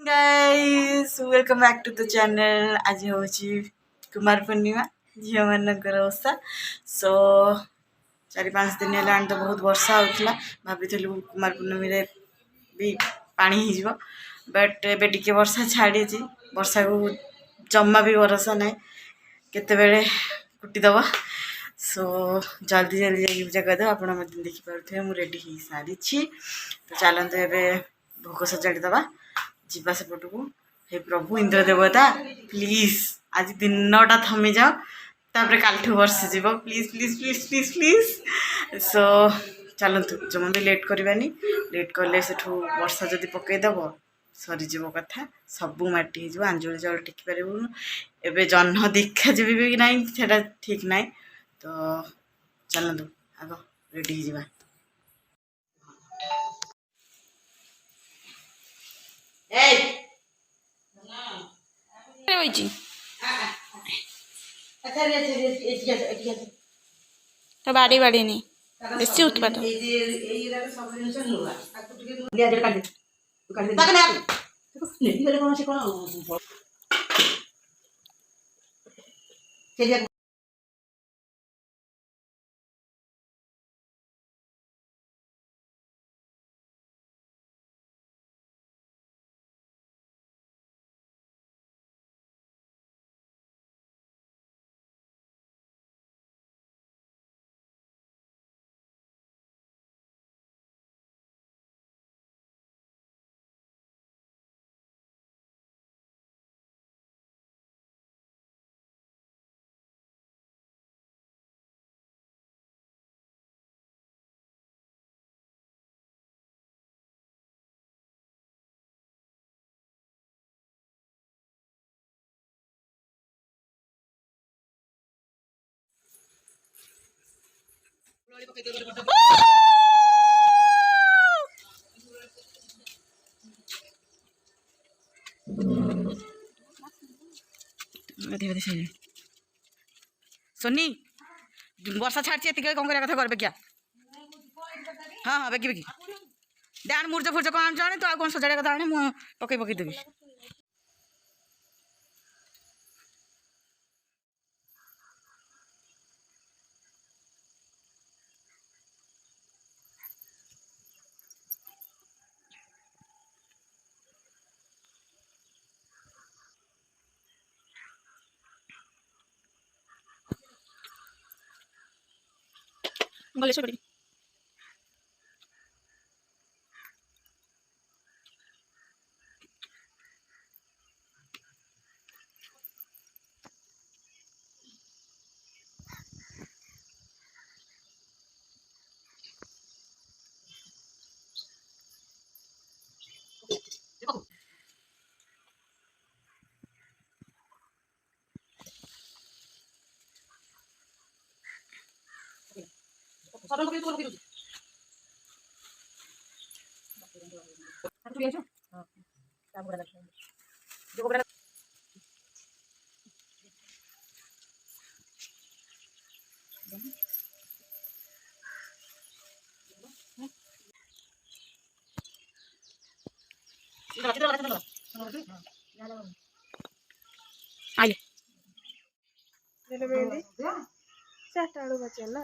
Guys welcome back to the channel. आज हूँ कुमार पूर्णिमा झील मानकर ओषा। सो 4-5 दिन है तो बहुत वर्षा होता भाभी कुमार पूर्णमी भी पानी हो बट एबे टिके वर्षा छाड़ी वर्षा को जमा भी भरोसा ना केते कुटिदब। सो जल्दी जल्दी जाकि पूजा करदे। आप देखिपे मुझे रेडी हो सारी। तो चलते एवं भोग सजाड़ीदबा जीवा सेपट को। हे प्रभु इंद्र देवता प्लीज आज दिनटा थमी जाओ तापर काल वर्षे जीव please please please please please. सो चलतु जमा भी लेट करवानी। लेट कले से वर्षा जदि पकईदब सरीज कथा सबू माटी हो आंजुली चाउल टेकी पारूँ। एवं जह्न दीक्षा जी भी ना से ठीक ना। तो चलतु आग रेडी हो। तो बाड़ी बाड़ी नहीं बेसी उत्पाद सोनी वर्षा छाड़ी एति कौन कर कथा कर क्या। हाँ हाँ बेगी बेगी डाण मुर्ज फुर्ज कौन आने तो कौन सजाड़ा कथा आने मुझे पकई पकई देवी। गले छोड़ आइए चारटा आलू बचे ना।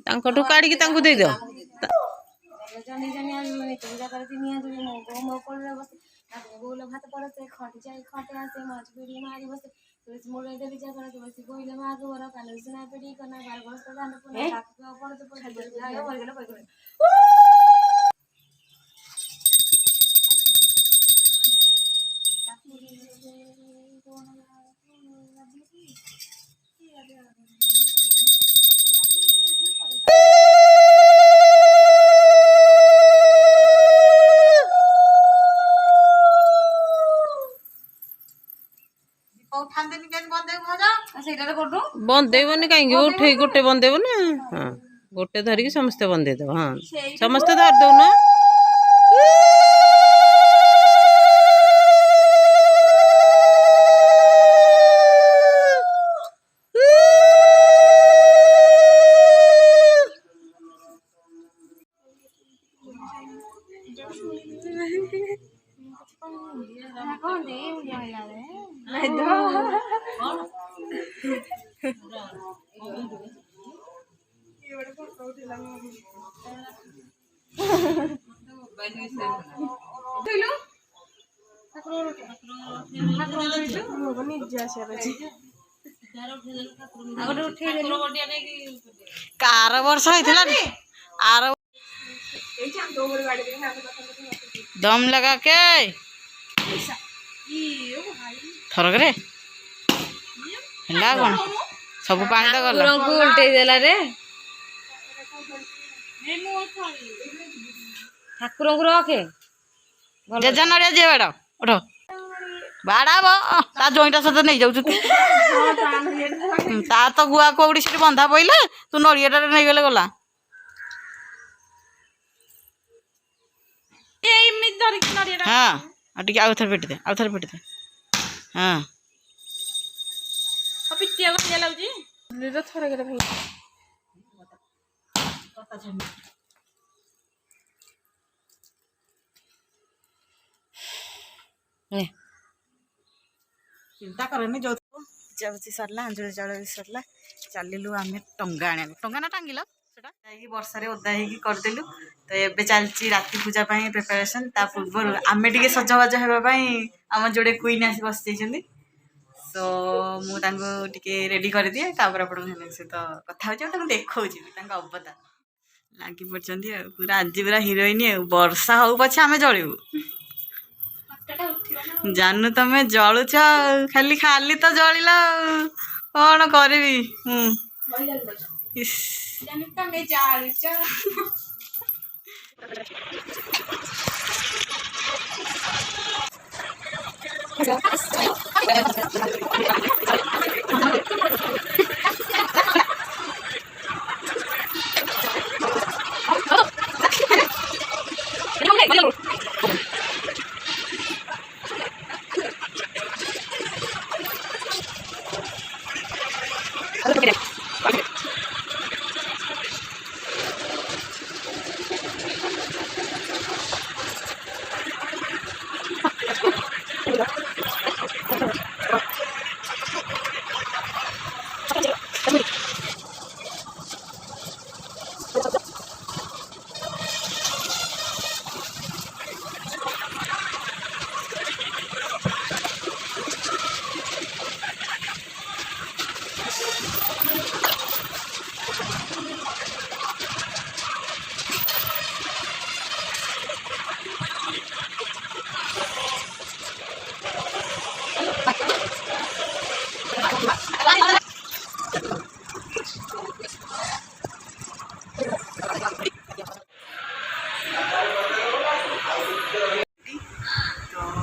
तांकोटू काढ़ी की तांको दे दो जानी जानी आज मैंने पूजा करती नहीं आज मैं वो कर रहा बस ना बोले भात पड़ते खट जाए खटे आसे माछ पीड़ी मारी बस तो इस मोड़े दे विचार करे तो बस बोले मार को वाला काले सुना पीड़ी करना बार बस तो जाने पर काट पड़ तो पड़ आयो मर गेलो कोई उठाते नहीं कैसे बंद है ସେଇଟାରେ କରୁନୁ ବନ୍ଦେଇବନି କାହିଁକି ଉଠେଇ ଗୋଟେ ବନ୍ଦେଇବ ନା ହଁ ଗୋଟେ ଧରିକି ସମସ୍ତେ ବନ୍ଦେଇଦବ ହଁ ସମସ୍ତେ ଧରି ଦଉନ କାର ବର୍ଷ ହେଇଥିଲା ଆର ଦମ ଲगा के ଥରକରେ ହେଲା କଣ ସବୁ ପାଣି ତ ଗଲା ଉଲ୍ଟେଇ ଦେଲା ରେ ଠାକୁରଙ୍କୁ ରଖେ ଜେଜା ନଡ଼ିଆ ଯିଏ ବାଡ଼ ଉଠ ବାଡ଼ାବ ତା ଜଇଁଟା ସହିତ ନେଇଯାଉଛୁ ତୁ ତା ତ ଗୁଆ କଉଡ଼ି ସେଠି ବନ୍ଧା ପଇଲା ତୁ ନଡ଼ିଆଟାରେ ନେଇଗଲେ ଗଲା ହଁ ଆଉ ଟିକେ ଆଉ ଥରେ ପିଟିଦେ ହଁ ଚିନ୍ତା କରେନି ଯୋଉ ପୂଜାପୁଜି ସରିଲା ଆଞ୍ଜଳି ଚାଉଳ ବି ସରିଲା ଚାଲିଲୁ ଆମେ ଟଙ୍ଗା ଆଣିବାକୁ ଟଙ୍ଗା ନା ଟାଙ୍ଗିଲ ସେଟା ଯାଇକି ବର୍ଷାରେ ଓଦା ହେଇକି କରିଦେଲୁ ତ ଏବେ ଚାଲିଛି ରାତି ପୂଜା ପାଇଁ ପ୍ରିପାରେସନ୍ ତା ପୂର୍ବରୁ ଆମେ ଟିକେ ସଜବାଜ ହେବା ପାଇଁ ଆମ ଯୋଡ଼େ କୁଇନ୍ ଆସି ବସିଯାଇଛନ୍ତି ସୋ ମୁଁ ତାଙ୍କୁ ଟିକେ ରେଡ଼ି କରିଦିଏ ତାପରେ ଆପଣଙ୍କ ସହିତ କଥା ହେଉଛି ଆଉ ତାଙ୍କୁ ଦେଖାଉଛି ତାଙ୍କ ଅବତାର ଲାଗି ପଡ଼ିଛନ୍ତି ଆଉ ପୁରା ଆଜି ପୁରା ହିରୋଇନ୍ ଆଉ ବର୍ଷା ହଉ ପଛେ ଆମେ ଜଳିବୁ ଜାନୁ ତମେ ଜଳୁଛ ଖାଲି ଖାଲି ତ ଜଳିଲ କଣ କରିବି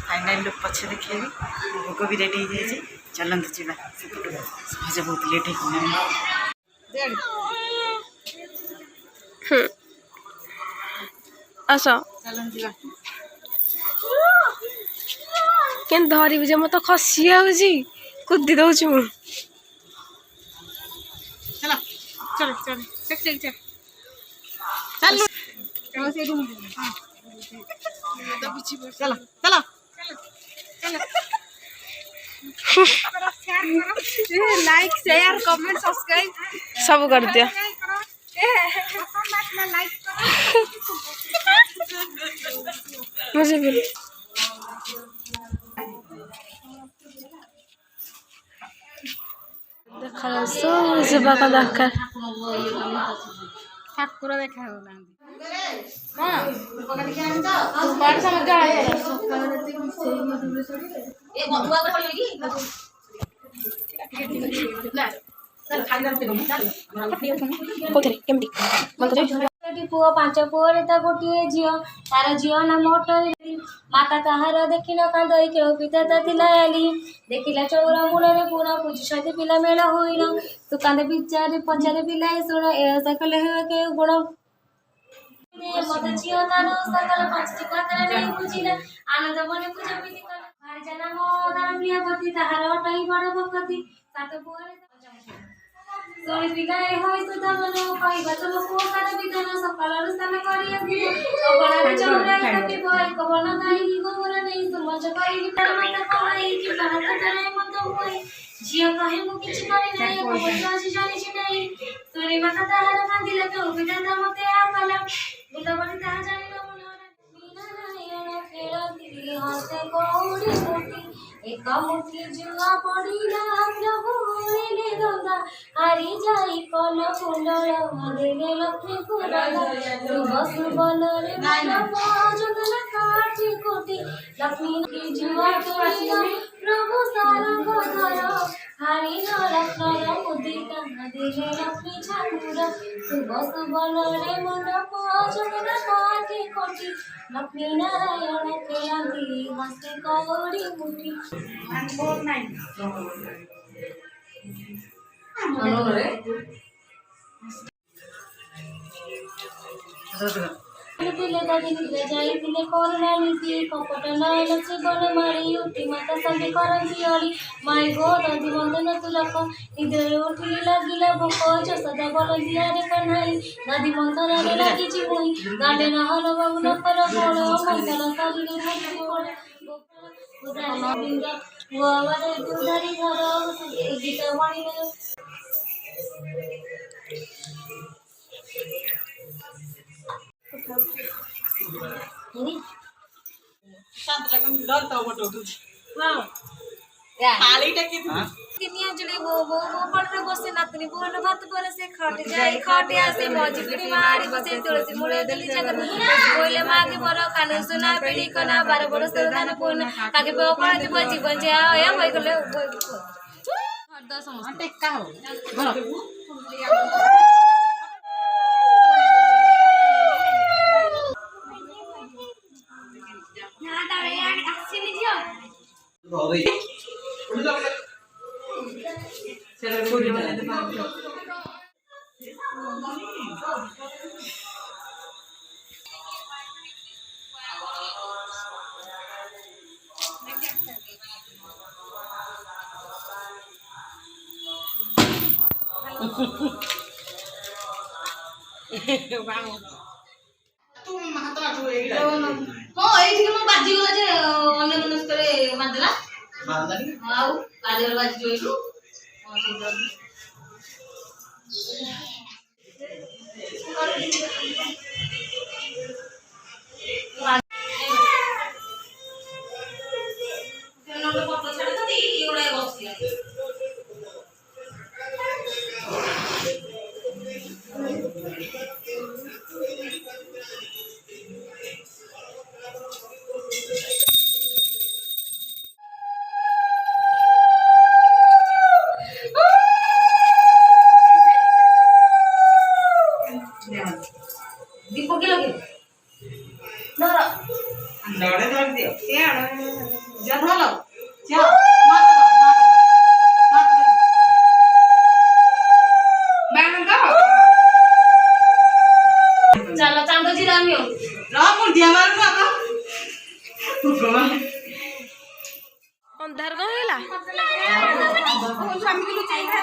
फाइनाल लुक पछे देखिए भोग भी रेडी हो जाए चलते जावा सहज बहुत लेट हो आस के धरबी जे मत खसी जाऊँगी कुदी दौची मु चलो चलो चलो चल चल चलो चलो लाइक शेयर कमेंट सब्सक्राइब सब कर दिया मुझे भी देखा सब दरकार ठाकुर देखा पुओ 5 पुओरे ता गोटे झील तार झील नाम अटली माता ताहार देखी न कांदई केउ पिता ता तिलायाली देखिला चौरा मूଳରେ ପୁରା ପୂଜିଛନ୍ତି ପିଲା ମେଳ ହୋଇନ ସୁକାନ୍ଦ ବିଚାରେ ପଚାରେ ପିଲାଏ ଶୁଣ ଏ ସକଲେ କେଉ ଗୁଣ ମତେ ଝିଅ ତାର ସକଳ 5ଟି କାକରା ନେଇ ବୁଝିଲା ଆନନ୍ଦ ମନେ ପୂଜା ପିତି କଲା ଭାରିଜା ନାମ ତାର ପ୍ରିୟପତି ତାହାର ଅଟଇ ବଡ଼ ଭକ୍ତି 7 ପୁଅରେ ଶୁଣି ପିଲାଏ ହୋଇ ସୁଧା ମନ କହିବା ତମ ପୁଅ ତାର ବିଧାନ ସକାଳରୁ ସ୍ନାନ କରି ଆସିବ ଅଗଣାରେ ଚଉରାଏ କାଟିବ ଏକ ବନ ଗାଈ ଗୋବର ନେଇ ସୁମଞ୍ଚ କରିକି ତାର ମାତା କମାଇ କି ବାହାତ ତାର ମତ ହୁଏ ଝିଅ କହେ ମୁଁ କିଛି କରି ନାହିଁ ଏକ ବର୍ଷ ଅଛି ଜାଣିଛି ନାହିଁ ଶୁଣି ମାତା ତାହାର କାନ୍ଦିଲା କେଉଁ ବିଧାତା ମତେ ଆ କଲା ବୁଲବଣି ତାହା ଜାଣିଲ ନାରାୟଣ ଖେଳନ୍ତି ହସେ କଉଡ଼ି ମୁଠି ଏକ ମୁଠି ଜୁଆ ପଡ଼ିଲା ପ୍ରଭୁ ହୋଇଲେ ଗଙ୍ଗା ହାରି ଯାଇ କଲ କୁଣ୍ଡଳ ଦେଲେ ଲକ୍ଷ୍ମୀକୁ ରଙ୍ଗା ଶୁଭ ସୁବନରେ ମଣ୍ଡପ ଯୋଜନା କାଠି କୋଟି ଲକ୍ଷ୍ମୀ ଜୁଆ ପଡ଼ିଲା ପ୍ରଭୁ ସାରଙ୍ଗ ଧର ହାରିର ରତ୍ନର ମୁଦିକା ଦେଲେ ଲକ୍ଷ୍ମୀ ଠାକୁର ଶୁଭ ସୁବନରେ ମଣ୍ଡପ ଯୋଜନା କାଠି କୋଟି ଲକ୍ଷ୍ମୀ ନାରାୟଣ ଖେଳନ୍ତି ହସେ କଉଡ଼ି ମୁଠି ଯାଇଥିଲେ କରୁଣା ନୀତି କପଟ ନୟନ ଜୀବନ ମାରି ଉଠି ମାତା ସଙ୍ଗେ କରନ୍ତି ଅଳି ମାଇ ଗୋ ଦଧି ବନ୍ଦନ ତୁଲକ ନିଦ୍ରରେ ଉଠି ଲାଗିଲା ଭୋକ ଯଶୋଦା ବଳ ଦିଆରେ କହ୍ନାଇ ନଦୀ ମନ୍ଥନରେ ଲାଗିଛି ମୁଇଁ ଗାଣ୍ଡେ ନହଲ ବାବୁ ନକର ବଳ ମନ୍ଥନ କାଲିରେ ଧରିଛି ବଳ ଧରି ଘର ଗୀତ ମଣିର বসে নাতনি বোন ভাত করে সে খটে যাই খটে আসে মজি পিড়ি মারি বসে তুলসী মূলে দেলি জগত কইলে মাগে বড় কানে সোনা পিড়ি কনা 12 বড় ধান পুন কাকে পড়া দিব জীবন যে আয়া হই গলে হরদ সমস্ত টেক্কা হল না দাঁড়ে আসিনি ঝিও ହଁ ଏଇଠି ମୁଁ ବାଜିଗଲା ଯେ ଅନ୍ୟ ମନସ୍କରେ ମାରିଦେଲା ଆଉ କାଜରେ ବାଜି ଯୋଇଲୁ ପତ୍ର ଛାଡିଛନ୍ତି ଏଗୁଡା ବସିଲା दीप के लगे धर डरे धर दियो के आड़ जा धलो जा मात बैंग दो चलो चांदो जी रामियो रा मुंह दिया मारू ना अंधार कौन हैला स्वामी को लुचाई खाए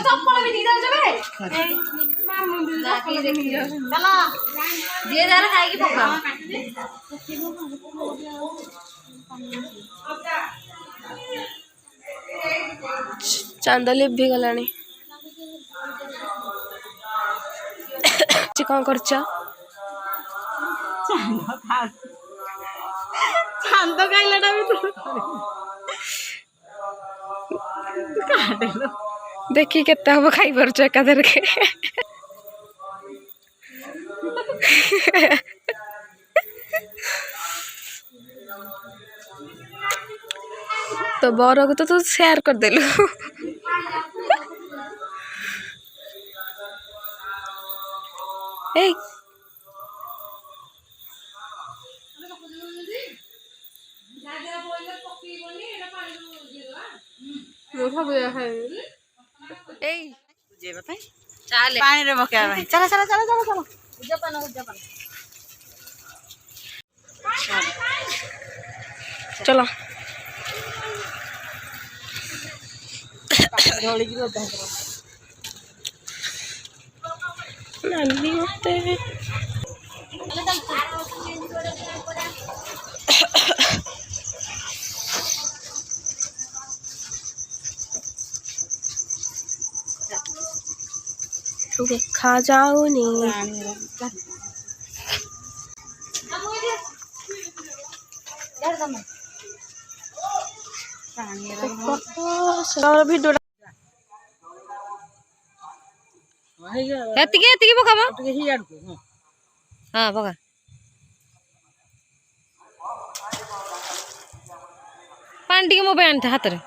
चप्पल भी दीदा जबे चलो जे जार खाई की पका चांद लिभि गलानी कौन करछ चांद खाइलाटा भी काटेलो देखी केते हम खाई परछ एकाधर के तो बर को तो तू शेयर कर देलु এই এই ବୁଝେଇବା ପାଇଁ ପାଣିରେ ପକେଇବା ପାଇଁ ଚାଲ ଚାଲ ଚାଲ ଚାଲ ଚାଲ ଉଦ୍ଯାପନ ଉଦ୍ଯାପନ চলো ଢଳିକି ଓଦା ହେଇଗଲା। ନାଲି ମତେ ଦେଖା ଯାଉନି ଭିଡ଼ିଓ ଏତିକି ଏତିକି ପକାବ ହଁ ପକା ପାଣି ଟିକେ ମୋ ପାଇଁ ଆଣିଥା ହାତରେ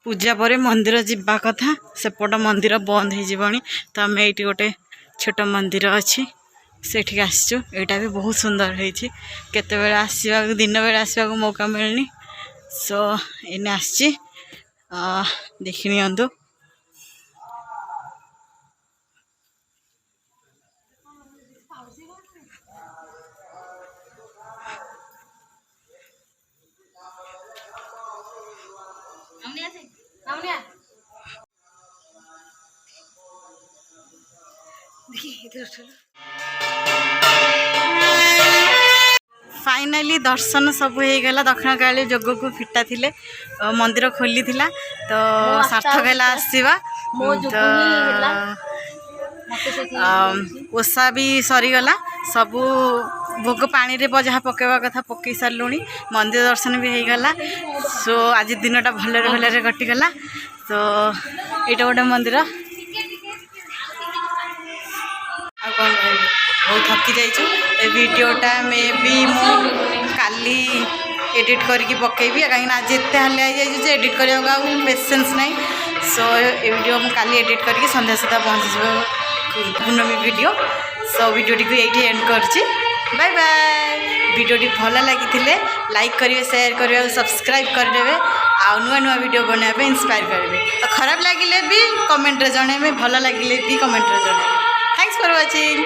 ପୂଜା ପରେ ମନ୍ଦିର ଯିବା କଥା ସେପଟ ମନ୍ଦିର ବନ୍ଦ ହେଇଯିବଣି ତ ଆମେ ଏଇଠି ଗୋଟେ ଛୋଟ ମନ୍ଦିର ଅଛି ସେଠିକି ଆସିଛୁ ଏଇଟା ବି ବହୁତ ସୁନ୍ଦର ହେଇଛି କେତେବେଳେ ଆସିବାକୁ ଦିନ ବେଳେ ଆସିବାକୁ ମୌକା ମିଳୁନି ସୋ ଏଇନେ ଆସିଛି ଦେଖି ନିଅନ୍ତୁ फाइनाली दर्शन सब हो गला दक्षिण काली जोग को फिटा थिले मंदिर खोली थिला तो सार्थक है आसवा ओषा भी सरीगला सबू भोग पानी रे जहाँ पकेवा कथा पकई सारूँ मंदिर दर्शन भी हो गला सो आज दिनटा भलरे भलरे कटिगला तो यहाँ गोटे मंदिर कौन बहुत थकी जाइछु ए वीडियोटा मे भी मु काली एडिट करके पकेबी कहीं आज एत हाले आई जाइए एडिट करने पेसेंस नहीं सो ए वीडियो मु काली एडिट करके संध्या सुधा पहुँची पूर्णमी वीडियो सो वीडियोटी को ये एंड करछि बाय बाय वीडियोटी भल लगी लाइक करेंगे शेयर करेंगे सब्सक्राइब करदे आ नुआ नुआ वीडियो बनाया इंस्पायर करेंगे तो खराब लगिले भी कमेंट रे जणेबे भल लगिले भी कमेंट रे जणेबे थैंक्स फॉर वाचिंग।